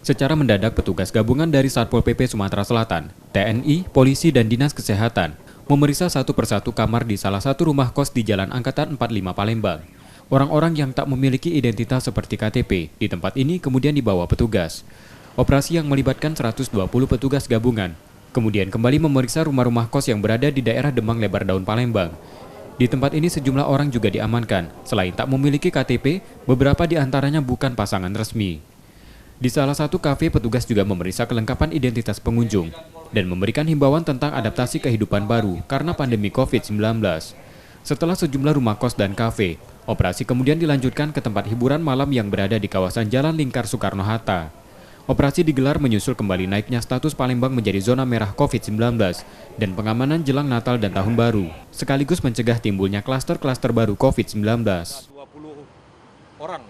Secara mendadak, petugas gabungan dari Satpol PP Sumatera Selatan, TNI, polisi, dan Dinas Kesehatan memeriksa satu persatu kamar di salah satu rumah kos di Jalan Angkatan 45 Palembang. Orang-orang yang tak memiliki identitas seperti KTP di tempat ini kemudian dibawa petugas. Operasi yang melibatkan 120 petugas gabungan kemudian kembali memeriksa rumah-rumah kos yang berada di daerah Demang Lebar Daun Palembang. Di tempat ini sejumlah orang juga diamankan. Selain tak memiliki KTP, beberapa di antaranya bukan pasangan resmi. Di salah satu kafe, petugas juga memeriksa kelengkapan identitas pengunjung dan memberikan himbauan tentang adaptasi kehidupan baru karena pandemi COVID-19. Setelah sejumlah rumah kos dan kafe, operasi kemudian dilanjutkan ke tempat hiburan malam yang berada di kawasan Jalan Lingkar Soekarno-Hatta. Operasi digelar menyusul kembali naiknya status Palembang menjadi zona merah COVID-19 dan pengamanan jelang Natal dan Tahun Baru, sekaligus mencegah timbulnya klaster-klaster baru COVID-19. 20 orang.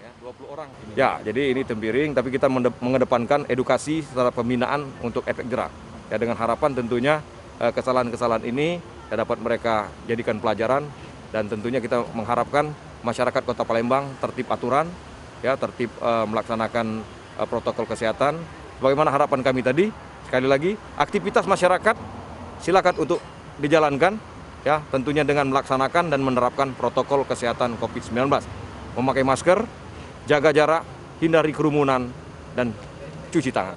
Ya, jadi ini tempiring, tapi kita mengedepankan edukasi secara pembinaan untuk efek jerak. Ya, dengan harapan tentunya kesalahan-kesalahan ini dapat mereka jadikan pelajaran, dan tentunya kita mengharapkan masyarakat Kota Palembang tertib aturan, ya, tertib melaksanakan protokol kesehatan. Bagaimana harapan kami tadi? Sekali lagi, aktivitas masyarakat silakan untuk dijalankan, ya, tentunya dengan melaksanakan dan menerapkan protokol kesehatan COVID-19. Memakai masker, jaga jarak, hindari kerumunan, dan cuci tangan.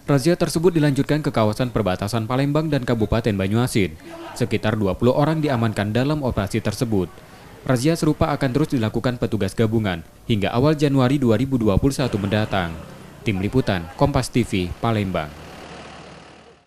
Razia tersebut dilanjutkan ke kawasan perbatasan Palembang dan Kabupaten Banyuasin. Sekitar 20 orang diamankan dalam operasi tersebut. Razia serupa akan terus dilakukan petugas gabungan hingga awal Januari 2021 mendatang. Tim Liputan, Kompas TV, Palembang.